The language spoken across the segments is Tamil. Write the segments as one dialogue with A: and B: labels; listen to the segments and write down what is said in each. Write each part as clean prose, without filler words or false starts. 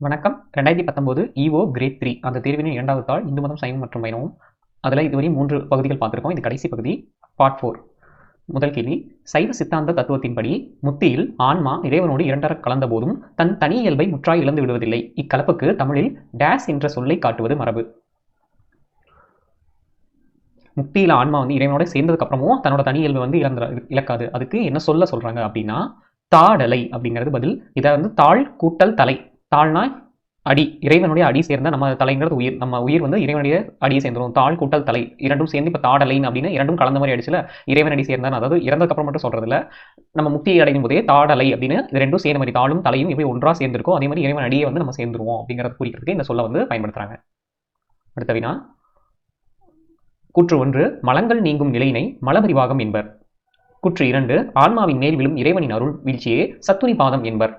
A: வணக்கம். 2019 EO கிரேட் 3 அந்த தேர்வின் இரண்டாவது தாள் இந்து மதம், சைவம் மற்றும் வைணவம். அதில் இதுவரை 3 பகுதிகள் பார்த்துருக்கோம். இது கடைசி பகுதி, பார்ட் 4. முதல் கேள்வி, சைவ சித்தாந்த தத்துவத்தின்படி முத்தியில் ஆன்மா இறைவனோடு இரண்டர கலந்த போதும் தன் தனி இயல்பை முற்றாய் இழந்து விடுவதில்லை. இக்கலப்புக்கு தமிழில் டேஸ் என்ற சொல்லை காட்டுவது மரபு. முக்தியில் ஆன்மா இறைவனோட சேர்ந்ததுக்கு அப்புறமும் தன்னோட தனி இயல்பை இழக்காது. அதுக்கு என்ன சொல்றாங்க அப்படின்னா தாடலை அப்படிங்கிறது பதில். இதை தாழ் கூட்டல் தலை. தாழ்னா அடி, இறைவனுடைய அடி சேர்ந்த நம்ம தலைங்கிறது உயிர். நம்ம உயிர் இறைவனுடைய அடியை சேர்ந்துடும். தாழ் கூட்டல் தலை இரண்டும் சேர்ந்து இப்போ தாடலைன்னு அப்படின்னு இரண்டும் கலந்த மாதிரி அடிச்சுல இறைவன் அடி சேர்ந்தான். அதாவது இறந்ததுக்கு அப்புறம் மட்டும் சொல்றதுல நம்ம முக்தியை அடையும் போதே தாடலை அப்படின்னு இது ரெண்டும் சேர்ந்த மாதிரி தாளும் தலையும் எப்படி ஒன்றா சேர்ந்திருக்கோ அதே மாதிரி இறைவன் அடியை நம்ம சேர்ந்துருவோம் அப்படிங்கிறது குறிக்கிறதுக்கு இந்த சொல்ல பயன்படுத்துறாங்க. அடுத்த வினா, கூற்று 1, மலங்கள் நீங்கும் நிலையினை மலபரிவாகம் என்பர். கூற்று 2, ஆன்மாவின் மேல் விழும் இறைவனின் அருள் வீழ்ச்சியே சத்துனி பாதம் என்பர்.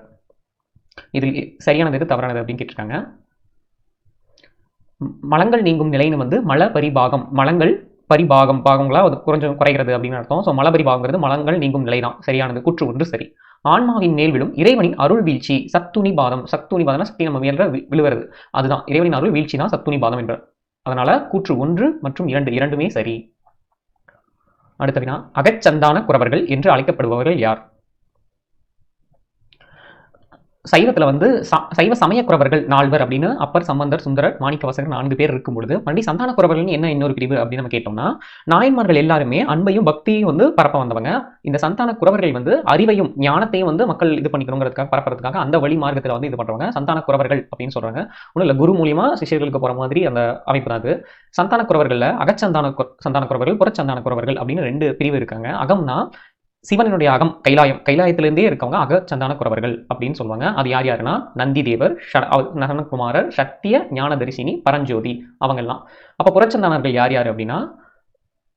A: இதில் சரியானது எது, தவறானது அப்படின்னு கேட்டிருக்காங்க. மலங்கள் நீங்கும் நிலைன்னு மல பரிபாகம், மலங்கள் பரிபாகம் பாகங்களா கொஞ்சம் குறைகிறது அப்படின்னு அர்த்தம். ஸோ மலபரிபாகங்கிறது மலங்கள் நீங்கும் நிலை தான். சரியானது. கூற்று 1 சரி. ஆன்மாவின் மேல் விழும் இறைவனின் அருள் வீழ்ச்சி சத்துனி பாதம். சத்துனி பாதம்னா சக்தி நம்ம மேல விழுவுறது, அதுதான் இறைவனின் அருள் வீழ்ச்சி தான் சத்துனி பாதம் என்பர். அதனால கூற்று 1 மற்றும் 2 இரண்டுமே சரி. அடுத்த வினா, அகச்சந்தான குறவர்கள் என்று அழைக்கப்படுபவர்கள் யார்? சைவத்துல சைவ சமய குறவர்கள் 4 பேர் அப்படின்னு அப்பர், சம்பந்தர், சுந்தரர், மாணிக்கவாசகர் 4 பேர் இருக்கும் பொழுது மறுபடி சந்தான குறவர்கள் என்ன இன்னொரு பிரிவு அப்படின்னு நம்ம கேட்டோம்னா, நாயன்மார்கள் எல்லாருமே அன்பையும் பக்தியும் பரப்ப வந்தவங்க. இந்த சந்தான குறவர்கள் அறிவையும் ஞானத்தையும் மக்கள் இது பண்ணிக்கணுங்கிறதுக்காக பரப்புறதுக்காக அந்த வழி மார்க்கத்துல இது பண்றவங்க சந்தான குறவர்கள் அப்படின்னு சொல்றாங்க. ஒன்றும் இல்லை, குரு மூலியமா சிஷியர்களுக்கு போற மாதிரி அந்த அமைப்பு தான் அது. சந்தான குறவர்கள்ல சந்தான குறவர்கள், புறச்சந்தான குறவர்கள் அப்படின்னு 2 பிரிவு இருக்காங்க. அகம்னா சிவனுடைய அகம், கைலாயத்திலிருந்தே இருக்கவங்க அகச்சந்தான குறவர்கள் அப்படின்னு சொல்லுவாங்க. அது யார் யாருன்னா நந்தி தேவர், நரனகுமாரர், சத்திய ஞான தரிசினி, பரஞ்சோதி அவங்கெல்லாம். அப்ப புறச்சந்தானர்கள் யார் யார் அப்படின்னா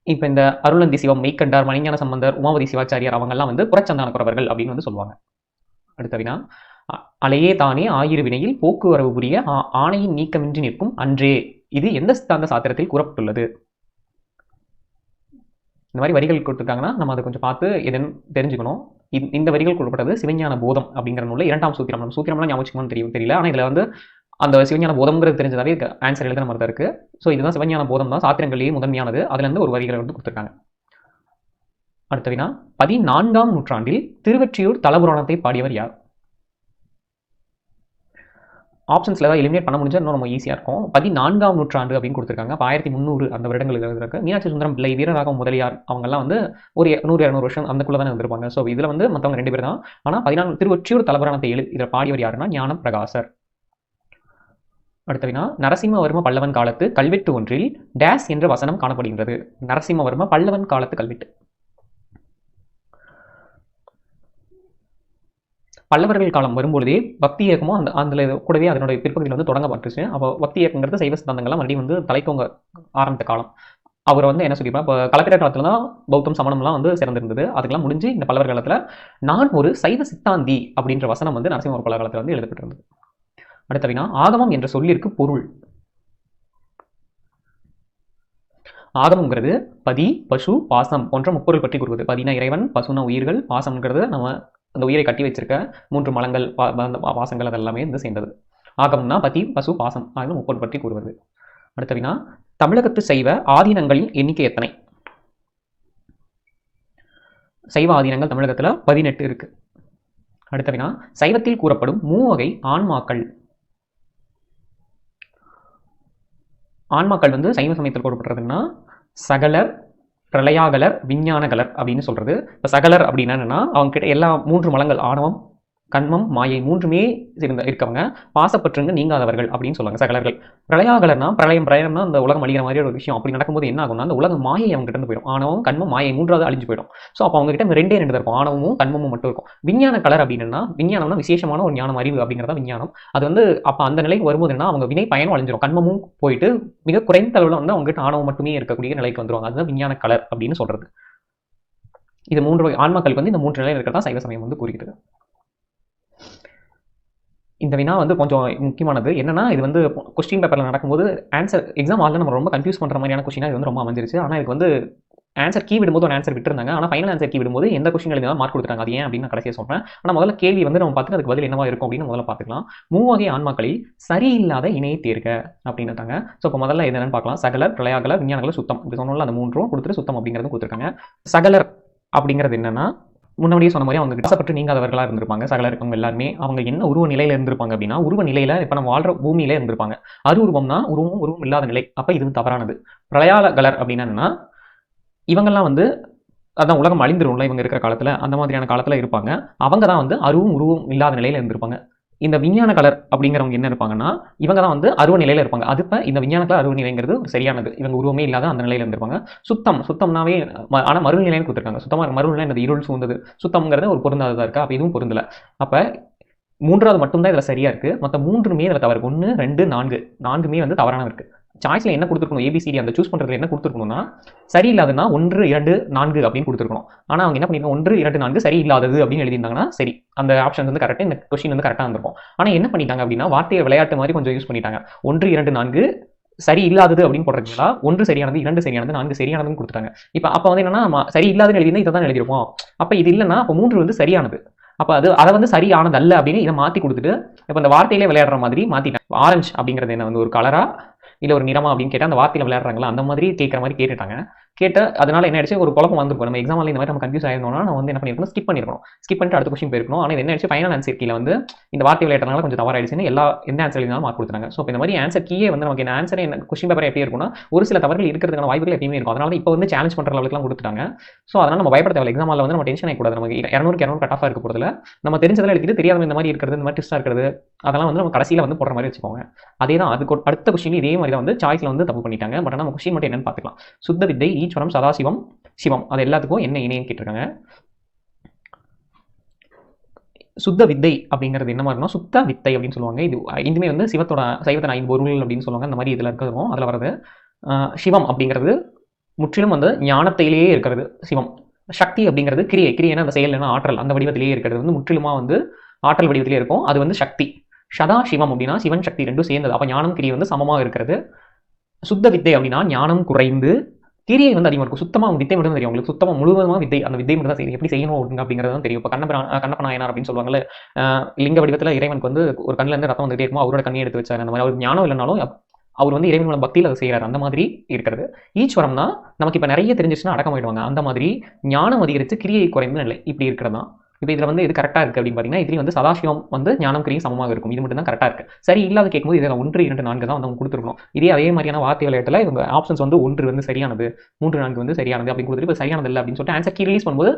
A: இப்ப இந்த அருளந்தி சிவம், மெய்கண்டார், மணிஞான சம்பந்தர், உமாவதி சிவாச்சாரியார் அவங்கெல்லாம் புறச்சந்தான குறவர்கள் அப்படின்னு சொல்லுவாங்க. அடுத்த வினா, அலையே தானே ஆயிரு வினையில் போக்குவரவு புரிய ஆணையின் நீக்கமின்றி நிற்கும் அன்றே, இது எந்த சித்தாந்த சாத்திரத்தில் கூறப்பட்டுள்ளது? இந்த மாதிரி வரிகள் கொடுத்துருக்காங்கன்னா நம்ம அதை கொஞ்சம் பார்த்து எதுன்னு தெரிஞ்சுக்கணும். இந்த வரிகள் கொடுக்கப்பட்டது சிவஞான போதம் அப்படிங்கிற நூலில் 2ஆம் சூத்திரம். நம்ம சூத்திரம்லாம் ஞாபகம் தெரியல, ஆனால் இதில் அந்த சிவஞான போதம்ங்கிறது தெரிஞ்சதாவே ஆன்சர் எழுதுற மாதிரி தான் இருக்கு. ஸோ இதுதான் சிவஞான போதம் தான் சாத்திரங்களிலேயே முதன்மையானது. அதுலேருந்து ஒரு வரிகளை கொடுத்துருக்காங்க. அடுத்த வினா, 14ஆம் நூற்றாண்டில் திருவெற்றியூர் தலபுராணத்தை பாடியவர் யார்? ஆப்ஷன்ஸ்ல ஏதாவது எலிமினேட் பண்ண முடிஞ்சா இன்னும் ரொம்ப ஈஸியாக இருக்கும். 14ஆம் நூற்றாண்டு அப்படின்னு கொடுத்துருக்காங்க. 1300 அந்த வருடங்கள் இருக்கு. மீனாட்சி சுந்தரம் பிள்ளை, வீரராகவ முதலியார் அவங்கெல்லாம் ஒரு 100-200 வருஷம் அந்தக்குள்ள தானே வந்திருப்பாங்க. ஸோ இதில் மற்றவங்க 2 பேர் தான். ஆனால் 14 திருவொற்றியூர் தலபுராணத்தை இதில் பாடியவர் யாருன்னா ஞான பிரகாசர். அடுத்த வினா, நரசிம்மவர்ம பல்லவன் காலத்து கல்வெட்டு ஒன்றில் டேஸ் என்ற வசனம் காணப்படுகின்றது. நரசிம்மவர்ம பல்லவன் காலத்து கல்வெட்டு. பல்லவர்கள் காலம் வரும்பொழுதே பக்தி இயக்கமும் அந்த கூடவே அதனுடைய பிற்பகுதியில் தொடங்கப்பட்டுச்சு. அப்போ பக்தி இயக்கங்கிறது சைவ சித்தாந்தங்கள்லாம் மறுபடியும் தலைத்தோங்க ஆரம்பித்த காலம். அவர் என்ன சொல்லியிருப்பார், இப்போ கலப்பிர காலத்துல தான் பௌத்தம் சமணம்லாம் சிறந்திருந்தது. அதுக்கெல்லாம் முடிஞ்சு இந்த பல்லவர் காலத்துல நான் ஒரு சைவ சித்தாந்தி அப்படின்ற வசனம் நரசிம்மவர் பல்லவர் காலத்தில் எழுதப்பட்டிருந்தது. அடுத்த வினா, ஆகமம் என்ற சொல்லிற்கு பொருள். ஆகமங்கிறது பதி, பசு, பாசம் போன்ற முப்பொருள் பற்றி கூறுவது. பதினா இறைவன், பசுனா உயிர்கள், பாசம்ங்கிறது நம்ம அந்த உயிரை கட்டி வச்சிருக்க 3 மலங்கள், பாசங்கள் அதெல்லாமே சேர்ந்தது. ஆகம்னா பதி, பசு, பாசம் ஆகிய முப்பொருள் பற்றி கூறுவது. அடுத்த வினா, தமிழகத்து சைவ ஆதீனங்களின் எண்ணிக்கை எத்தனை? சைவ ஆதீனங்கள் தமிழகத்துல 18 இருக்கு. அடுத்த வினா, சைவத்தில் கூறப்படும் 3 வகை ஆன்மாக்கள். ஆன்மாக்கள் சைவ சமயத்தில் கூறப்படுறதுன்னா சகலர், பிரளயாகலர், விஞ்ஞானகலர் அப்படின்னு சொல்றது. இப்போ சகலர் அப்படின்னா என்னன்னா அவங்க கிட்ட எல்லா 3 மலங்கள் ஆணவம், கண்மம், மாயை 3மே இருக்கவங்க, பாசப்பற்றுங்க நீங்காதவர்கள் அப்படின்னு சொல்லுவாங்க சகலர்கள். பிரளயாகலர்னா பிரளயம்னா அந்த உலகம் அழிகிற மாதிரி ஒரு விஷயம். அப்படி நடக்கும்போது என்ன ஆகும்னா அந்த உலகம் மாயை அவங்க கிட்ட போயிடும். ஆணவம், கண்மம், மாயை 3வது அழிஞ்சு போயிடும். ஸோ அப்போ அவங்க கிட்ட 2 தான் இருக்கும், ஆணவமும் கண்மமும் மட்டும் இருக்கும். விஞ்ஞான கலர் அப்படின்னா விஞ்ஞானம்னா விசேஷமான ஒரு ஞானம், அறிவு அப்படிங்கிறதா விஞ்ஞானம். அது அப்போ அந்த நிலைக்கு வரும்போது என்ன, அவங்க வினை பயனும் அழிஞ்சிடும். கண்மமும் போயிட்டு மிக குறைந்த அளவில் அவங்க கிட்ட ஆணவம் மட்டுமே இருக்கக்கூடிய நிலைக்கு வந்துருவாங்க. அதுதான் விஞ்ஞான கலர் அப்படின்னு சொல்றது. இது 3 வகை ஆன்மாக்களுக்கு இந்த 3 நிலையில் இருக்கிறதா சைவ சமயம் கூறுகிறது. இந்த வினா கொஞ்சம் முக்கியமானது. என்னன்னா இது கொஸ்டின் பேப்பர்ல நடக்கும்போது ஆன்சர் எக்ஸாம் ஆல்ரெடி நம்ம ரொம்ப கன்ஃபியூஸ் பண்ற மாதிரியான கொஸ்டினா இது ரொம்ப அமைஞ்சிருச்சு. ஆனால் இதுக்கு ஆன்சர் கீ விடும்போது ஒரு ஆன்சர் விட்டுருந்தாங்க. ஆனால் ஃபைனல் ஆன்சர் கீ விடும்போது எந்த கொஸ்டின் எழுதினாலும் மார்க் கொடுத்துட்டாங்க. அது ஏன் அப்படின்னு நான் கடைசியாக சொல்கிறேன். ஆனால் முதல்ல கேள்வி வந்து நம்ம பார்த்துட்டு அதுக்கு பதில் என்னவா இருக்கும் அப்படின்னு முதல்ல பார்த்துக்கலாம். மூவகை ஆன்மாக்களில் சரியில்லாத இணையை தேர்க அப்படின்னுட்டாங்க. ஸோ இப்போ முதல்ல என்னன்னு பார்க்கலாம். சகலர், பிரளயாகலர், விஞ்ஞானகலர், சுத்தம். இப்படி சொன்னாலும் அந்த மூன்றும் கொடுத்துட்டு சுத்தம் அப்படிங்கிறது கொடுத்துருக்காங்க. சகலர் அப்படிங்கிறது என்னன்னா, முன்னாடியே சொன்ன மாதிரி அவங்க கஷ்டப்பட்டு நீங்காதவர்களாக இருந்திருப்பாங்க. சகலர் இருக்கவங்க எல்லாருமே அவங்க என்ன உருவ நிலையில இருந்திருப்பாங்க அப்படின்னா, உருவ நிலையில இப்போ நம்ம வாழ்ற பூமியில இருந்திருப்பாங்க. அருவுருவம்னா உருவம் இல்லாத நிலை. அப்போ இது தவறானது. பிரளயாகலர் அப்படின்னா என்னன்னா, இவங்கெல்லாம் வந்து அதான் உலகம் அழிந்துரும்ல இவங்க இருக்கிற காலத்தில், அந்த மாதிரியான காலத்தில் இருப்பாங்க. அவங்க தான் வந்து உருவம் இல்லாத நிலையில் இருந்திருப்பாங்க. இந்த விஞ்ஞான கலர் அப்படிங்கிறவங்க என்ன இருப்பாங்கன்னா, இவங்க தான் வந்து அருவ நிலையில் இருப்பாங்க. அது இப்போ இந்த விஞ்ஞான கலர் அருவ நிலைங்கிறது சரியானது. இவங்க உருவமே இல்லாத அந்த நிலையில் இருந்திருப்பாங்க. சுத்தம்னாவே ஆனால் மறுநிலைன்னு நிலைன்னு கொடுத்துருக்காங்க. சுத்தமாக மறுநிலை என்னது, இருள் சூழ்ந்தது. சுத்தம்ங்கிறது ஒரு பொருந்தாததாக இருக்கா, அப்போ இதுவும் பொருந்தலை. அப்போ மூன்றாவது மட்டும்தான் இதில் சரியா இருக்கு. மற்ற மூன்றுமே இதில் தவறு. 1, 2, 4 4மே வந்து தவறான இருக்கு. சாய்ஸ்ல என்ன கொடுத்துருக்கணும், ஏபிசிடி அந்த சூஸ் பண்றதுல என்ன கொடுத்துருக்கணும்னா, சரியில்லாதுன்னா 1, 2, 4 அப்படின்னு கொடுத்துருக்கணும். ஆனால் அவங்க என்ன பண்ணிருக்காங்க, 1, 2, 4 சரியில்லாதது அப்படின்னு எழுதியிருந்தாங்கன்னா சரி, அந்த ஆப்ஷன் வந்து கரெக்டாக, இந்த கொஸ்டின் வந்து கரெக்டாக இருந்திருக்கும். ஆனால் என்ன பண்ணிட்டாங்க அப்படின்னா, வார்த்தையை விளையாட்டு மாதிரி கொஞ்சம் யூஸ் பண்ணிட்டாங்க. 1, 2, 4 சரி இல்லாதது அப்படின்னு போடுறதுங்களா, 1 சரியானது, 2 சரியானது, 4 சரியானதுன்னு கொடுத்துட்டாங்க. இப்போ அப்போ வந்து என்னன்னா, சரி இல்லாதுன்னு எழுதினா இதை தான் எழுதிருப்போம். அப்போ இது இல்லைன்னா அப்போ 3 வந்து சரியானது. அப்போ அதை வந்து சரியானது அல்ல அப்படின்னு இதை மாற்றி கொடுத்துட்டு, இப்போ இந்த வார்த்தையிலே விளையாடுற மாதிரி மாற்றிட்டாங்க. ஆரஞ்சு அப்படிங்கிறது என்ன வந்து ஒரு கலரா இல்லை ஒரு நிறமா அப்படின்னு கேட்டால் அந்த வார்த்தையில் விளையாடுறாங்களா அந்த மாதிரி கேட்குற மாதிரி கேட்டுட்டாங்க. அதனால என்ன ஆயிடுச்சு, ஒரு குழப்பம் வந்திருக்கும். நம்ம எக்ஸாமில் இந்த மாதிரி நம்ம கன்ஃபியூஸ் ஆயிருந்தோம்னா நம்ம வந்து என்ன பண்ணிருக்கணும், ஸ்கிப் பண்ணிட்டு அடுத்த கொஸ்டின் போயிருக்கணும். ஆனால் இது என்ன ஆயிடுச்சு, ஃபைனல் ஆன்சர் கீழே வந்து இந்த வார்த்தை விளையாடுறதுனால கொஞ்சம் தவறாயிடுச்சுன்னு எந்த ஆன்சர் எழுதினாலும் மார்க் கொடுத்துறாங்க. ஸோ இந்த மாதிரி ஆன்சர் கீயே வந்து நமக்கு என்ன ஆன்சர் என்ன கொஸ்டின் பேப்பர் எப்படி இருக்கும்னா, ஒரு சில தவறுகள் இருக்கிறதுக்கான வாய்ப்புகள் எப்பயுமே இருக்கும். அதனால இப்போ வந்து சேலஞ்ச் பண்ணுற அளவுக்குலாம் கொடுத்துட்டாங்க. ஸோ அதனால நம்ம பயப்பட தேவை. எக்ஸாமில் வந்து நம்ம டென்ஷன் ஆகக்கூடாது. நமக்கு 200 கட் ஆஃபாக இருக்க போகிறதுல நம்ம தெரிஞ்சதெல்லாம் எழுதிட்டு தெரியாத இந்த மாதிரி இருக்கிறது, இந்த மாதிரி ட்விஸ்டாக இருக்கிறது, அதெல்லாம் வந்து நம்ம கடைசியில் வந்து போடுற மாதிரி வச்சுக்கோங்க. அதே தான் அதுக்கு அடுத்த கொஸ்டின் இதே மாதிரி தான் வந்து சாய்ஸ்ல வந்து தப்பு பண்ணிட்டாங்க. பட் நம்ம கொஸ்டின் மட்டும் என்னன்னு பார்த்துக்கலாம். சுத்த வித்தை, ஈஸ்வரம், சதாசிவம், சிவம், அது எல்லாத்துக்கும் என்ன இணையம் கேட்டிருக்காங்க. சுத்த வித்தை அப்படிங்கிறது என்ன மாதிரினா, சுத்த வித்தை அப்படின்னு சொல்லுவாங்க. இது இதுமே வந்து சைவத்தோட 5 பொருள் அப்படின்னு சொல்லுவாங்க. அந்த மாதிரி இதில் இருக்கிறதும் அதில் வர்றது. சிவம் அப்படிங்கிறது முற்றிலும் வந்து ஞானத்திலேயே இருக்கிறது சிவம். சக்தி அப்படிங்கிறது கிரியைனா அந்த செயல் இல்லைன்னா ஆற்றல், அந்த வடிவத்திலேயே இருக்கிறது வந்து முற்றிலுமா வந்து ஆற்றல் வடிவத்திலே இருக்கும். அது வந்து சக்தி. சதா சிவம் அப்படின்னா சிவன் சக்தி ரெண்டும் சேர்ந்தது. அப்போ ஞானம் கிரியை வந்து சமமாக இருக்கிறது. சுத்த வித்தை அப்படின்னா ஞானம் குறைந்து கிரியை வந்து அதிகமாக இருக்கும். சுத்தமாக வித்தை மட்டும் தெரியும் உங்களுக்கு, சுத்தமாக முழுவதுமாக வித்தை, அந்த வித்தை மட்டும் தான் செய்யும். எப்படி செய்யணும் அப்படிங்கிறது தான் தெரியும். இப்போ கண்ணப்ப நாயனார் அப்படின்னு சொல்லுவாங்கல்ல, லிங்க வடிவத்தில் இறைவனுக்கு வந்து ஒரு கண்ணில் இருந்து ரத்தம் வந்துட்டே இருக்கும், அவரோட கண்ணை எடுத்து வச்சாரு. அந்த மாதிரி அவர் ஞானம் இல்லைனாலும் அவர் வந்து இறைவனோட பக்தியில் அதை செய்கிறார். அந்த மாதிரி இருக்கிறது. ஈஸ்வரம்னா நமக்கு இப்போ நிறைய தெரிஞ்சிச்சுன்னா அடக்கமாயிடுவாங்க. அந்த மாதிரி ஞானம் அதிகரித்து கிரியை குறைந்த நிலை இப்படி இருக்கிறது தான். இப்போ இதில் வந்து இது கரெக்டாக இருக்குது அப்படின்னு பார்த்தீங்கன்னா, இதுலேயும் வந்து சதாசிவம் வந்து ஞானம் கிரியும் சமமாக இருக்கும். இது மட்டும் தான் கரெக்டாக இருக்குது. சரி இல்லாத கேட்கும்போது இதில் 1, 2, 4 தான் வந்து அவங்க கொடுத்துருக்கணும். அதே மாதிரியான வார்த்தை விளையாட்டில் இவங்க ஆப்ஷன்ஸ் வந்து 1 வந்து சரியானது, 3, 4 வந்து சரியானது அப்படின்னு கொடுத்துட்டு இப்போ சரியானது இல்லை அப்படின்னு சொல்லிட்டு ஆன்சர் கீ ரிலீஸ் பண்ணும்போது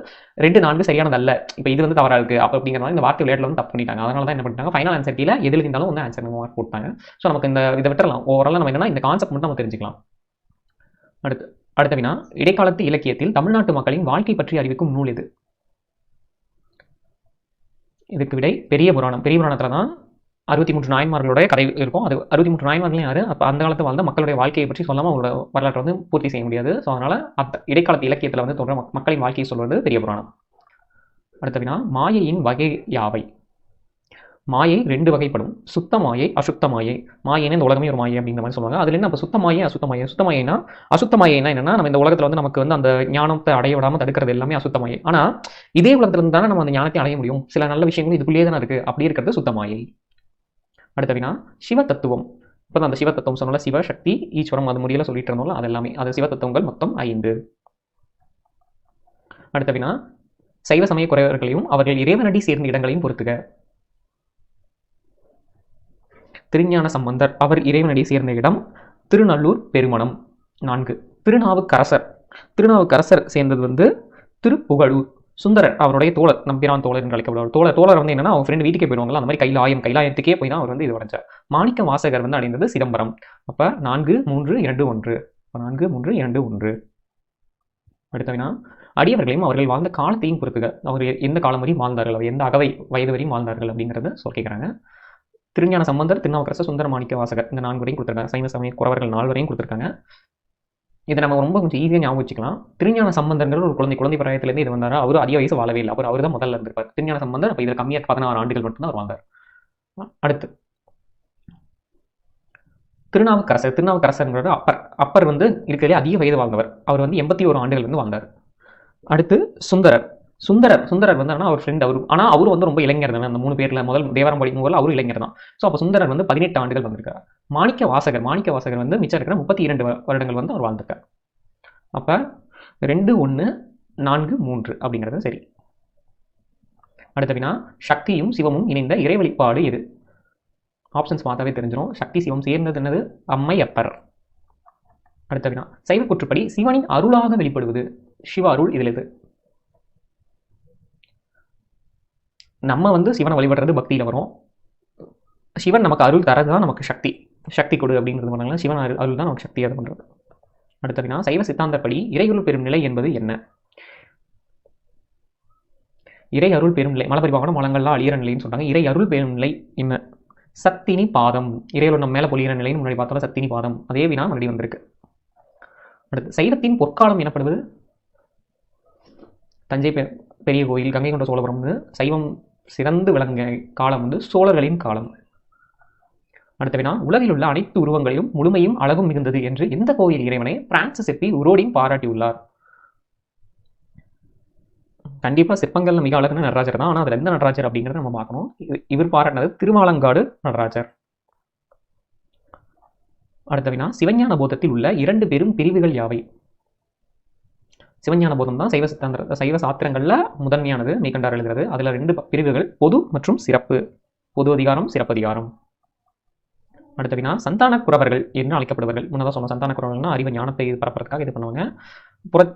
A: 2, 4 சரியானது அல்ல, இப்போ இது வந்து தவறாக இருக்குது அப்போ அப்படிங்கிற மாதிரி இந்த வார்த்தை விளையாட்டில் வந்து தப்பு பண்ணிட்டாங்க. அதனால தான் என்ன பண்ணிட்டாங்க, ஃபைனல் ஆன்சர் கீழே எதில் இருந்தாலும் வந்து ஆன்சர் மார்க் போட்டாங்க. ஸோ நமக்கு இதை விட்டுறலாம். ஓவரால் நம்ம என்னன்னா இந்த கான்செப்ட் மட்டும் நம்ம தெரிஞ்சுக்கலாம். அடுத்த வினா, இடைக்காலத்து இலக்கியத்தில் தமிழ்நாட்டு மக்களின் வாழ்க்கை பற்றி அறிவிக்கும் நூல் எது? இதுக்கு விடை பெரிய புராணம். பெரிய புராணத்தில் தான் 63 நாயன்மார்களுடைய கதை இருக்கும். அது 63 நாயன்மார்களையும் யாரு, அப்போ அந்த காலத்தில் வாழ்ந்த மக்களுடைய வாழ்க்கையை பற்றி சொல்லாமல் அவங்களோட வரலாற்றை வந்து பூர்த்தி செய்ய முடியாது. ஸோ அதனால் இடைக்காலத்து இலக்கியத்தில் வந்து தோன்ற மக்களின் வாழ்க்கையை சொல்வது பெரிய புராணம். அடுத்த வினா, மாயையின் வகை யாவை? மாயை 2 வகைப்படும். சுத்த மாயை, அசுத்த மாயை. மாயைன்னா இந்த உலகமே ஒரு மாயை அப்படிங்கிற மாதிரி சொல்லுவாங்க. அதுல என்ன, அப்போ சுத்த மாயை, அசுத்த மாயை. அசுத்த மாயைனா என்னன்னா, நம்ம இந்த உலகத்தில் வந்து நமக்கு வந்து அந்த ஞானத்தை அடைய விடாமல் தடுக்கிறது எல்லாமே அசுத்த மாயை. ஆனால் இதே உலகத்துல இருந்து தானே நம்ம அந்த ஞானத்தை அடைய முடியும். சில நல்ல விஷயங்களும் இதுக்குள்ளேயே தானே இருக்கு. அப்படி இருக்கிறது சுத்த மாயை. அடுத்த வினா, சிவ தத்துவம். இப்போ அந்த சிவ தத்துவம் சொன்னால சிவ, சக்தி, ஈஸ்வரம், அது முடியல சொல்லிட்டு இருந்தோம்ல, அது எல்லாமே அது சிவ தத்துவங்கள் மொத்தம் 5. அடுத்த வினா, சைவ சமய குறைவர்களையும் அவர்கள் இறைவனடி சேர்ந்த இடங்களையும் பொறுத்துக. திருஞான சம்பந்தர் அவர் இறைவனடி சேர்ந்த இடம் திருநல்லூர் பெருமணம். 4. திருநாவுக்கரசர் சேர்ந்தது வந்து திருப்புகழூர். சுந்தரர் அவருடைய தோழர், நம்பிரான் தோழர் என்று அழைக்கப்படுவார். தோழர் வந்து என்னன்னா அவங்க ஃப்ரெண்ட் வீட்டுக்கே போயிடுவாங்களா, அந்த மாதிரி கைலாயத்துக்கே போய் தான் அவர் வந்து இது உடைஞ்சார். மாணிக்க வாசகர் வந்து அடைந்தது சிதம்பரம். அப்ப 4, 3, 2, 1. 4, 3, 2, 1. அடுத்த வினா, அடியவர்களையும் அவர்கள் வாழ்ந்த காலத்தையும் பொறுத்துக. அவர் எந்த காலம் வரையும் வாழ்ந்தார்கள், அவர் எந்த அகவை வயது வரையும் வாழ்ந்தார்கள் அப்படிங்கிறத கேட்குறாங்க. திருஞான சம்பந்தர், திருநாவுக்கரசர், சுந்தர மாணிக்க வாசகர், இந்த 4 வரையும் கொடுத்துருக்காங்க. சைவ சமய குறவர்கள் 4 வரையும் கொடுத்துருக்காங்க. இதை நம்ம ரொம்ப கொஞ்சம் ஈஸியாக ஞாபகம் வச்சுக்கலாம். திருஞான சம்பந்தர்கள் ஒரு குழந்தை பிராயத்திலேருந்து இது வந்தார். அவர் அதிக வயசு வாழவே இல்லை. அவர் தான் முதல்ல இருந்திருப்பார். திருஞான சம்பந்தர் அப்போ இதில் கம்மியாக 16 ஆண்டுகள் மட்டும்தான் அவர் வாழ்ந்தார். அடுத்து திருநாவுக்கரசர் அப்பர் வந்து இருக்கிறதே அதிக வயது வாழ்ந்தவர். அவர் வந்து 81 ஆண்டுகள் வந்து வாழ்ந்தார். அடுத்து சுந்தரர் வந்து அவர் ஃப்ரெண்ட். அவரும் வந்து ரொம்ப இளைஞர் தான். அந்த 3 பேர்ல முதல் தேவாரம் படிக்கும் போது அவரும் இளைஞர் தான். ஸோ அப்போ சுந்தரர் வந்து 18 ஆண்டுகள் வந்திருக்கார். மாணிக்க வாசகர் வந்து மிச்சம் இருக்கிற 32 வருடங்கள் வந்து அவர் வாழ்ந்திருக்கார். அப்போ 2, 1, 4, 3 அப்படிங்கிறது சரி. அடுத்த வினா, சக்தியும் சிவமும் இணைந்த இறை வழிபாடு எது? ஆப்ஷன்ஸ் பார்த்தாவே தெரிஞ்சிடும். சக்தி சிவம் சேர்ந்தது என்னது? அம்மை அப்பர். அடுத்த வினா, சைவ கூற்றுப்படி சிவனின் அருளாக வெளிப்படுவது சிவ அருள் இதில் எது? நம்ம வந்து சிவனை வழிபடுறது பக்தியில் வரும். சிவன் நமக்கு அருள் தரது தான் நமக்கு சக்தி கொடு அப்படிங்கிறது பண்ணாங்களா. சிவன் அருள் தான் நமக்கு சக்தியாக பண்ணுறது. அடுத்த வினா, சைவ சித்தாந்தப்படி இறையருள் பெறும் நிலை என்பது என்ன? இறை அருள் பெரும் நிலை, மலபரிவாகனம் மலங்கள்லாம் அழியிற நிலைன்னு சொல்றாங்க. இறை அருள் பெரும் நிலை என்ன? சத்தினி பாதம். இறையருள் நம்ம மேலே பொழியிற நிலைன்னு முன்னாடி பார்த்தோம். சத்தினி பாதம். அதே வினா மறுபடியும் வந்திருக்கு. அடுத்து, சைவத்தின் பொற்காலம் எனப்படுவது? தஞ்சை பெரிய கோயில், கங்கை கொண்ட சோழபுரம் வந்து சைவம் சிறந்து விளங்க காலம் வந்து சோழர்களின் காலம். அடுத்த வினா, உலகில் உள்ள அனைத்து உருவங்களிலும் முழுமையும் அழகும் மிகுந்தது என்று எந்த கோயில் இறைவனை பிரான்சிஸ் எப்பி உரோடின் பாராட்டியுள்ளார்? கண்டிப்பாக சிற்பங்கள்ல மிக அழகான நடராஜர் தான். ஆனால் அதில் எந்த நடராஜர் அப்படிங்கிறத நம்ம பார்க்கணும். இவர் பாராட்டினது திருவாலங்காடு நடராஜர். அடுத்த வினா, சிவஞான போதத்தில் உள்ள 2 பெரும் பிரிவுகள் யாவை? சிவஞான போதம் தான் சைவ சாத்திரங்களில் முதன்மையானது. மெய்கண்டார் எழுதுறது. அதில் 2 பிரிவுகள், பொது மற்றும் சிறப்பு. பொது அதிகாரம், சிறப்பதிகாரம். அடுத்த வினா, சந்தான குரவர்கள் என்று அழைக்கப்படுவார்கள். முன்னதாக சொன்ன சந்தான குரவர்கள்னா அறிவு ஞானத்தை பரப்புறதுக்காக இது பண்ணுவாங்க.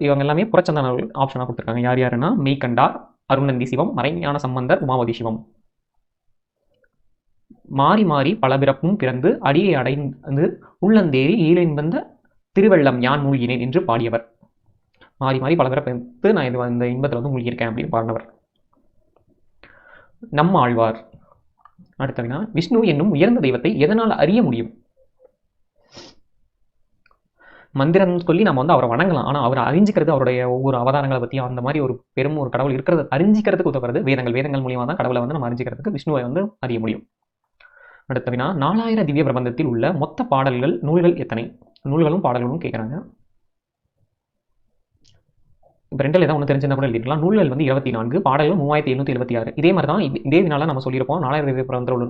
A: இவங்க எல்லாமே புறச்சந்தானர்கள் ஆப்ஷனாக கொடுத்துருக்காங்க. யார் யாருன்னா, மெய்கண்டார், அருணந்தி சிவம், மறைஞான சம்பந்தர், உமாவதி சிவம். மாறி மாறி பல பிறப்பும் பிறந்து அடியை அடைந்து உள்ளந்தேறி ஈழென்பந்த திருவெள்ளம் யான் மூழ்கினேன் என்று பாடியவர். மாறி மாறி பல பிறப்பு நான் இந்த இன்பத்தில் வந்து மூழ்கியிருக்கேன் அப்படின்னு பாடினவர் நம்ம ஆழ்வார். அடுத்த வினா, விஷ்ணு என்னும் உயர்ந்த தெய்வத்தை எதனால் அறிய முடியும்? மந்திரம் சொல்லி நம்ம வந்து அவரை வணங்கலாம். ஆனால் அவரை அறிஞ்சிக்கிறது, அவருடைய ஒவ்வொரு அவதாரங்களை பற்றியும் அந்த மாதிரி ஒரு பெரும் ஒரு கடவுள் இருக்கிறது அறிஞ்சிக்கிறதுக்கு உதவுறது வேதங்கள் மூலியமாக தான் கடவுளை வந்து நம்ம அறிஞ்சிக்கிறதுக்கு விஷ்ணுவை வந்து அறிய முடியும். அடுத்த வினா, 4000 திவ்ய பிரபந்தத்தில் உள்ள மொத்த பாடல்கள் நூல்கள் எத்தனை? நூல்களும் பாடல்களும் கேட்குறாங்க. இப்போ ரெண்டில் ஏதாவது ஒன்று தெரிஞ்சிருந்தா கூட எழுதிக்கலாம். நூல்கள் வந்து 24, பாடல்கள் 3776. இதே மாதிரி தான் இதே வினால நம்ம சொல்லியிருப்போம். 4000 திவ்ய பிரபந்தத்தில் உள்ள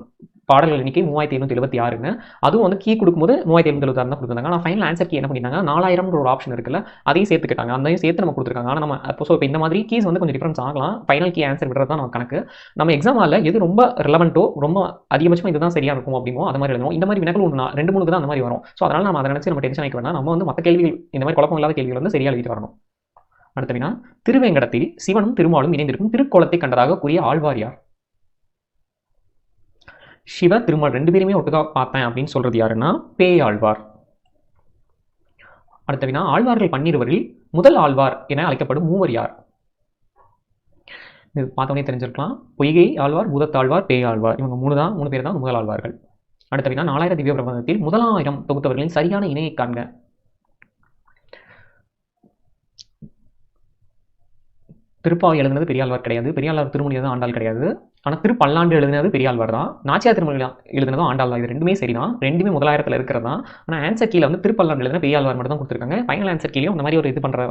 A: பாடல்கள் எண்ணிக்கை 3776. அதுவும் வந்து கீ கொடுக்கும்போது 3776 தான் கொடுத்துருந்தாங்க. ஆனால் ஃபைனல் ஆன்சர் கீ என்ன பண்ணிட்டாங்க, 4000 ஒரு ஆப்ஷன் இருக்குல்ல, அதையும் சேர்த்துக்கிட்டாங்க. அதையும் சேர்த்து நம்ம கொடுத்துருக்காங்க. ஆனால் நம்ம இப்போ இப்போ இந்த மாதிரி கீஸ் வந்து கொஞ்சம் டிஃபரன்ஸ் ஆகலாம். ஃபைனல் கீ ஆன்சர் விடுறது தான் நம்ம கணக்கு. நம்ம எக்ஸாம் ஹாலில் எது ரொம்ப ரிலவெண்ட்டோ, ரொம்ப அதிகபட்சமாக இதுதான் சரியாக இருக்கும் அப்படிமோ அது மாதிரி எழுதுவோம். இந்த மாதிரி வினாக்கள் 2-3 தான் அந்த மாதிரி வரும். ஸோ அதனால் நம்ம அதை நினச்சி நம்ம டென்ஷன் ஆகிக்க வேணாம். நம்ம வந்து மற்ற கேள்விகள், இந்த மாதிரி குழப்பம் இல்லாத கேள்விகள் வந்து சரியாக எழுதிட்டு வரணும். அடுத்த வினா, திருவேங்கடத்தில் சிவனும் திருமாலும் இணைந்திருக்கும் திருக்கோலத்தை கண்டதாக கூறிய ஆழ்வார் யார்? சிவ திருமால் 2 பேருமே ஒட்டுக்கா பார்த்தேன் அப்படின்னு சொல்றது யாருன்னா பேயாழ்வார். அடுத்த வினா, ஆழ்வார்கள் 12 முதல் ஆழ்வார் என அழைக்கப்படும் மூவர் யார்? இது பார்த்தோன்னே தெரிஞ்சிருக்கலாம். பொய்கை ஆழ்வார், பூதத்தாழ்வார், பேயாழ்வார். இவங்க 3 பேர் தான் முதல் ஆழ்வார்கள். அடுத்த வினா, 4000 திவ்ய பிரபந்தத்தில் 1000 தொகுத்தவர்களின் சரியான இணையை காண்க. திருப்பாவை எழுதுனது பெரியாழ்வார் கிடையாது. பெரியாழ்வார் திருமொழி தான் ஆண்டாள் கிடையாது. ஆனால் திருப்பல்லாண்டு எழுதுனது பெரியாழ்வார் தான். நாச்சியார் திருமொழி எழுதுனதும் ஆண்டாள் தான். இது 2மே சரி தான். 2மே முதல் 1000ல் இருக்கிறது தான். ஆனால் ஆன்சர் கீழே வந்து திருப்பல்லாண்டு எழுதுன பெரியாழ்வார் மட்டும் தான் கொடுத்துருக்காங்க. ஃபைனல் ஆன்சர் கீழே இந்த மாதிரி ஒரு இது பண்ணுற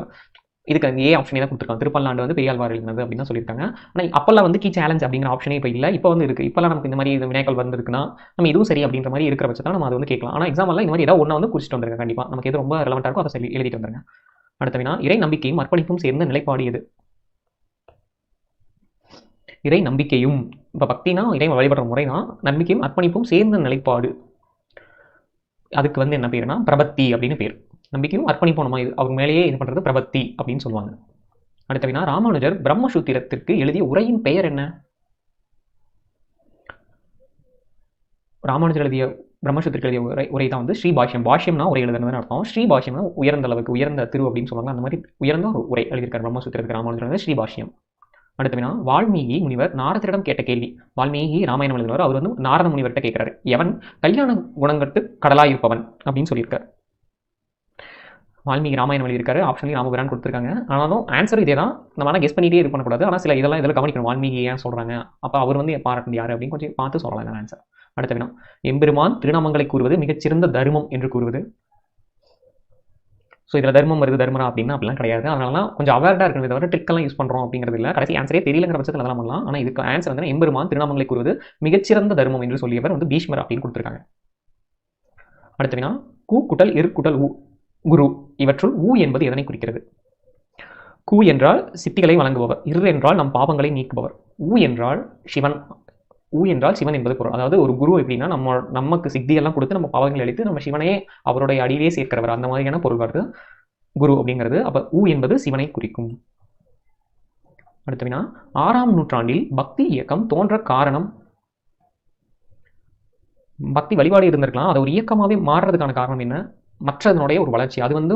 A: இதுக்கு ஏ ஆப்ஷனே தான் கொடுத்துருக்காங்க. திருப்பல்லாண்டு வந்து பெரியாழ்வார் எழுதுனது அப்படின்னு தான் சொல்லியிருக்காங்க. ஆனால் அப்போல்லாம் வந்து கீ சேலஞ்ச் அப்படிங்கிற ஆப்ஷனே இப்போ இல்லை. இப்போ வந்து இருக்குது. இப்போல்லாம் நமக்கு இந்த மாதிரி வினாக்கள் வந்திருக்குன்னா நம்ம இதுவும் சரி அப்படின்ற மாதிரி இருக்கிற பட்சத்தில் நம்ம அது வந்து கேட்கலாம். ஆனால் எக்ஸாம்லாம் இந்த மாதிரி ஏதாவது ஒன்றா வந்து குறிச்சிட்டு வந்துருங்க. கண்டிப்பாக நமக்கு எது ரொம்ப ரெலவெண்ட்டாக இருக்கோ அதை சொல்லி எழுதிட்டு வந்துருங்க. அடுத்த வினா, இறை நம்பிக்கையும் அர்ப்பணிப்பும் சேர்ந்த நிலைப்பாடு எது? இறை நம்பிக்கையும், இப்போ பக்தினா இறை வழிபடுற முறை தான். நம்பிக்கையும் அர்ப்பணிப்பும் சேர்ந்த நிலைப்பாடு, அதுக்கு வந்து என்ன பேருனா பிரபத்தி அப்படின்னு பேர். நம்பிக்கையும் அர்ப்பணிப்பும் நம்ம அவங்க மேலேயே இது பண்ணுறது பிரபத்தி அப்படின்னு சொல்லுவாங்க. அடுத்த வினா, ராமானுஜர் பிரம்மசூத்திரத்திற்கு எழுதிய உரையின் பெயர் என்ன? ராமானுஜர் எழுதிய பிரம்மசூத்திரத்தில் எழுதிய உரை தான் வந்து ஸ்ரீபாஷ்யம். பாஷ்யம்னா உரை எழுதுனதுன்னு அர்த்தம். ஸ்ரீபாஷ்யம்னா உயர்ந்த அளவுக்கு, உயர்ந்த திரு அப்படின்னு சொல்லுவாங்க. அந்த மாதிரி உயர்ந்த ஒரு உரை எழுதியிருக்காரு பிரம்மசூத்திரத்துக்கு ராமானுஜர் வந்து ஸ்ரீபாஷ்யம். அடுத்த வினா, வால்மீகி முனிவர் நாரதரிடம் கேட்ட கேள்வி. வால்மீகி ராமாயணம் எழுதினவர். அவர் வந்து நாரத முனிவர்கிட்ட கேட்கிறாரு, எவன் கல்யாண குணங்கட்டு கடலாயிருப்பவன் அப்படின்னு சொல்லியிருக்காரு. வால்மீகி ராமாயணம் எழுதியிருக்காரு. ஆப்ஷன்லி ராமபிரான் கொடுத்துருக்காங்க. ஆனாலும் ஆன்சர் இதே தான். நம்ம ஆனால் கெஸ் பண்ணிட்டே இது பண்ணக்கூடாது. ஆனால் சில இதெல்லாம் கவனிக்கணும். வால்மீகி ஏன் சொல்கிறாங்க, அப்போ அவர் வந்து பாராட்டு யார் அப்படின்னு கொஞ்சம் பார்த்து சொல்லலாம் ஆன்சர். அடுத்த வினா, எம்பெருமான் திருநாமங்களை கூறுவது மிகச்சிறந்த தர்மம் என்று கூறுவது. ஸோ இதில் தர்மம் வருது தர்மரா அப்படின்னா அப்படிலாம் கிடையாது. அதனால கொஞ்சம் அவேர்டாக இருக்கிறது தவிர ட்ரிக்கெல்லாம் யூஸ் பண்ணுறோம் அப்படிங்கிறது இல்லை. கடைசி ஆன்சரே தெரியலங்கிற பட்சத்தில் அதெல்லாம் பண்ணலாம். ஆனால் இதுக்கு ஆன்சர் வந்து எம்பெருமான் திருநாமங்களை கூறுவது மிகச்சிறந்த தர்மம் என்று சொல்லியவர் வந்து பீஷ்மர் அப்படின்னு கொடுத்துருக்காங்க. அடுத்த வினா, கு குட்டல் இரு குட்டல் உ குரு இவற்றுள் ஊ என்பது எதனை குறிக்கிறது? கு என்றால் சித்திகளை வழங்குபவர், இரு என்றால் நம் பாவங்களை நீக்குபவர், ஊ என்றால் சிவன். ஊ என்றால் சிவன் என்பது பொருள். அதாவது ஒரு குரு எப்படின்னா நமக்கு சித்தியெல்லாம் கொடுத்து நம்ம பாவங்களை அளித்து நம்ம சிவனையே அவருடைய அடியிலே சேர்க்கிறவர், அந்த மாதிரியான பொருள் வருது குரு அப்படிங்கிறது. அப்ப ஊ என்பது சிவனை குறிக்கும். அடுத்த வினா, 6ஆம் நூற்றாண்டில் பக்தி இயக்கம் தோன்ற காரணம். பக்தி வழிபாடு இருந்திருக்கலாம், அது ஒரு இயக்கமாகவே மாறுறதுக்கான காரணம் என்ன? மற்றதனுடைய ஒரு வளர்ச்சி. அது வந்து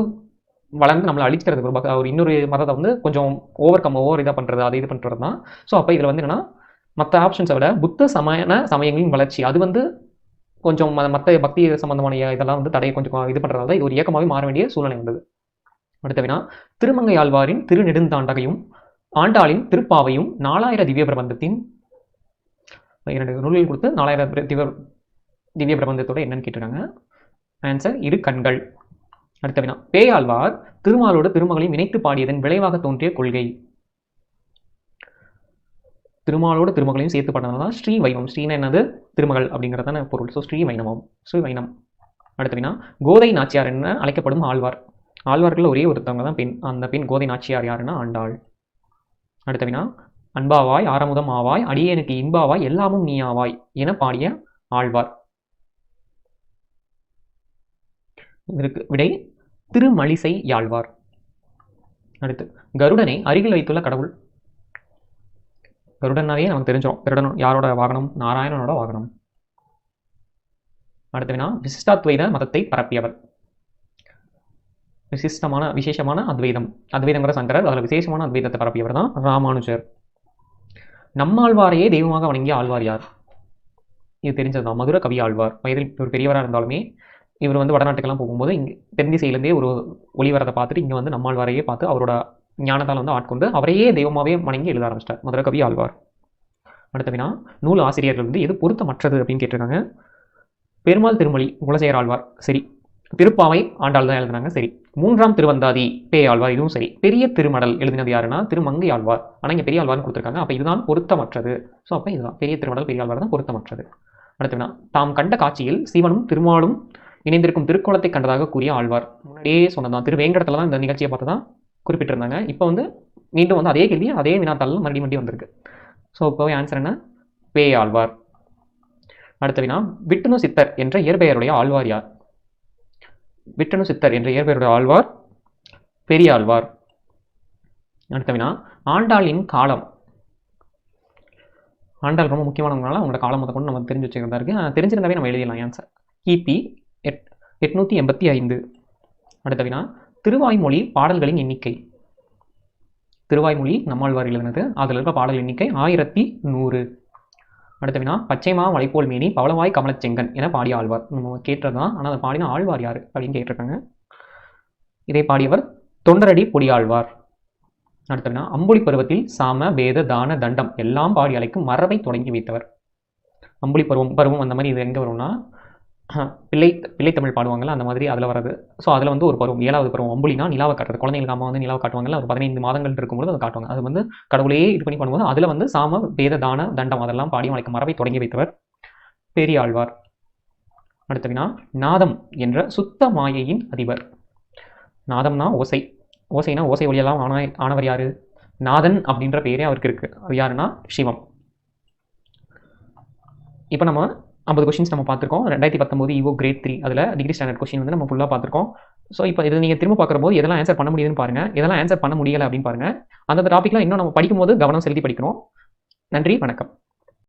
A: வளர்ந்து நம்மளை அழிக்கிறது. ஒரு இன்னொரு மதத்தை வந்து கொஞ்சம் ஓவர் இதாக பண்ணுறது, அது இது பண்ணுறது தான். ஸோ அப்போ இதில் வந்து என்னன்னா, மற்ற ஆப்ஷன்ஸை விட புத்த சமயங்களின் வளர்ச்சி அது வந்து கொஞ்சம் மற்ற பக்தி சம்பந்தமான இதெல்லாம் வந்து தடையை கொஞ்சம் இது பண்ணுறதால இது ஒரு இயக்கமாகவே மாற வேண்டிய சூழ்நிலை வந்தது. அடுத்த வினா, திருமங்கை ஆழ்வாரின் திருநெடுந்தாண்டகையும் ஆண்டாளின் திருப்பாவையும் 4000 திவ்ய பிரபந்தத்தின் 2 நூல்கள் கொடுத்து 4000 திவ்ய பிரபந்தத்தோட என்னன்னு கேட்டிருக்காங்க. ஆன்சர் இரு கண்கள். அடுத்த வினா, பேயாழ்வார் திருமாலோடு திருமகளையும் இணைத்து பாடியதன் விளைவாக தோன்றிய கொள்கை. திருமாலோடு திருமகளையும் சேர்த்து பாடினதுனால ஸ்ரீ வைணவம். ஸ்ரீனா என்னது? திருமகள் அப்படிங்கிறதான பொருள். ஸோ ஸ்ரீ வைணவம், ஸ்ரீ வைணம். அடுத்த வினா, கோதை நாச்சியார் என்ன அழைக்கப்படும் ஆழ்வார். ஆழ்வார்கள் ஒரே ஒருத்தவங்க தான் பெண். அந்த பெண் கோதை நாச்சியார் யாருன்னா ஆண்டாள். அடுத்த வினா, அன்பாவாய் ஆரமுதம் ஆவாய் அடியேனுக்கு இன்பாவாய் எல்லாமும் நீ ஆவாய் என பாடிய ஆழ்வார். இதற்கு விடை திருமழிசை யாழ்வார். அடுத்து, கருடனை அருகில் வைத்துள்ள கடவுள். கருடனாவே நமக்கு தெரிஞ்சிடும். கருடன் யாரோட வாகனம்? நாராயணனோட வாகனம். அடுத்த வினா, விசிஷ்டாத்வைத மதத்தை பரப்பியவர். விசேஷமான அத்வைதம். அத்வைதங்கிற சங்கரர், அதில் விசேஷமான அத்வைதத்தை பரப்பியவர் தான் ராமானுஜர். நம்மாழ்வாரையே தெய்வமாக வணங்கிய ஆழ்வார் யார்? இது தெரிஞ்சதுதான், மதுர கவி ஆழ்வார். வயதில் ஒரு பெரியவராக இருந்தாலுமே இவர் வந்து வடநாட்டுக்கெல்லாம் போகும்போது இங்கே தென்திசையிலேருந்தே ஒரு ஒளி வரதை பார்த்துட்டு இங்கே வந்து நம்மாழ்வாரையே பார்த்து அவரோட ஞானத்தால் வந்து ஆட்கொண்டு அவரையே தெய்வமாகவே வணங்கி எழுத ஆரம்பிச்சிட்டார் மதுர கவி ஆழ்வார். அடுத்த வினா, நூல் ஆசிரியர்கள் வந்து எது பொருத்தமற்றது அப்படின்னு கேட்டிருக்காங்க. பெருமாள் திருமொழி குலசேகர ஆழ்வார் சரி, திருப்பாவை ஆண்டாள் தான் எழுதினாங்க சரி, 3ஆம் திருவந்தாதி பேயாழ்வார் இதுவும் சரி, பெரிய திருமடல் எழுதினது யாருன்னா திருமங்கை ஆழ்வார். ஆனால் இங்கே பெரிய ஆழ்வார்னு கொடுத்துருக்காங்க. அப்போ இதுதான் பொருத்தமற்றது. ஸோ அப்போ இதுதான் பெரிய திருமடல் பெரிய ஆழ்வார் தான் பொருத்தமற்றது. அடுத்த வினா, தாம் கண்ட காட்சியில் சிவனும் திருமாலும் இணைந்திருக்கும் திருக்கோலத்தை கண்டதாக கூறிய ஆழ்வார். முன்னாடியே சொன்னதான், திருவேங்கடத்தில் தான் இந்த நிகழ்ச்சியை பார்த்து தான் குறிப்பிட்டிருந்தாங்க. இப்போ வந்து மீண்டும் வந்து அதே கேள்வி அதே வினாத்தாள் மறுபடியும் வந்திருக்கு. ஸோ இப்போ ஆன்சர் என்ன? பேயாழ்வார். அடுத்த வினா, விட்டுணு சித்தர் என்ற இயற்பெயருடைய ஆழ்வார் யார்? விட்டுணு சித்தர் என்ற இயற்பெயருடைய ஆழ்வார் பெரியாழ்வார். அடுத்த வினா, ஆண்டாளின் காலம். ஆண்டாள் ரொம்ப முக்கியமானவங்களால அவங்களோட காலம் மொத்த கொண்டு நம்ம தெரிஞ்சு வச்சுக்கிறதா இருக்கு. தெரிஞ்சிருந்தாவே நம்ம எழுதிடலாம் ஆன்சர். கிபி 885. அடுத்த வினா, திருவாய்மொழி பாடல்களின் எண்ணிக்கை. திருவாய்மொழி நம்மாழ்வார் எழுதினது, அதில் இருக்க பாடல் எண்ணிக்கை 1100. அடுத்த வினா, பச்சைமா மலைப்போல் மேனி பவளவாய் கமலச்செங்கன் என பாடிய ஆழ்வார். நம்ம கேட்டதுதான், ஆனால் அதை பாடின ஆழ்வார் யார் அப்படின்னு கேட்டிருக்காங்க. இதை பாடியவர் தொண்டரடி பொடியாழ்வார். அடுத்த வினா, அம்புலி பருவத்தில் சாம வேத தான தண்டம் எல்லாம் பாடி அழைக்கும் மரபை தொடங்கி வைத்தவர். அம்புலி பருவம் அந்த மாதிரி இது எங்கே வரும்னா பிள்ளை தமிழ் பாடுவாங்கல்ல அந்த மாதிரி அதில் வர்றது. ஸோ அதில் வந்து ஒரு பருவம் 7வது பருவம் அம்புலினா நிலாவை காட்டுறது. குழந்தைங்களுக்கு அம்மா வந்து நிலாவை காட்டுவாங்கல்ல, ஒரு 15 மாதங்கள் இருக்கும்போது அதை காட்டுவாங்க. அது வந்து கடவுளே இது பண்ணி பண்ணும்போது அதில் வந்து சாம வேத தான தண்டம் அதெல்லாம் பாடி அழைக்கும் மரபை தொடங்கி வைத்தவர் பெரியாழ்வார். அடுத்த வினா, நாதம் என்ற சுத்த மாயையின் அதிபர். நாதம்னா ஓசை, ஓசைனா ஓசை ஒளியெல்லாம் ஆனவர் யாரு? நாதன் அப்படின்ற பேரே அவருக்கு இருக்கு. அது யாருன்னா சிவம். இப்போ நம்ம 50 கொஸ்டின்ஸ் நம்ம பார்த்துருக்கோம். 2019 EO கிரேட் 3 அதில் டிகிரி ஸ்டாண்டர்ட் கொஸ்டின் வந்து நம்ம ஃபுல்லாக பார்த்துருக்கோம். ஸோ இப்போ இதை நீங்கள் திரும்ப பார்க்கும்போது எதெல்லாம் ஆன்சர் பண்ண முடியுதுன்னு பாருங்கள், எதெல்லாம் ஆன்சர் பண்ண முடியலை அப்படின்னு பாருங்கள். அந்த டாப்பிக்லாம் இன்னும் நம்ம படிக்கும்போது கவனம் செலுத்தி படிக்கணும். நன்றி, வணக்கம்.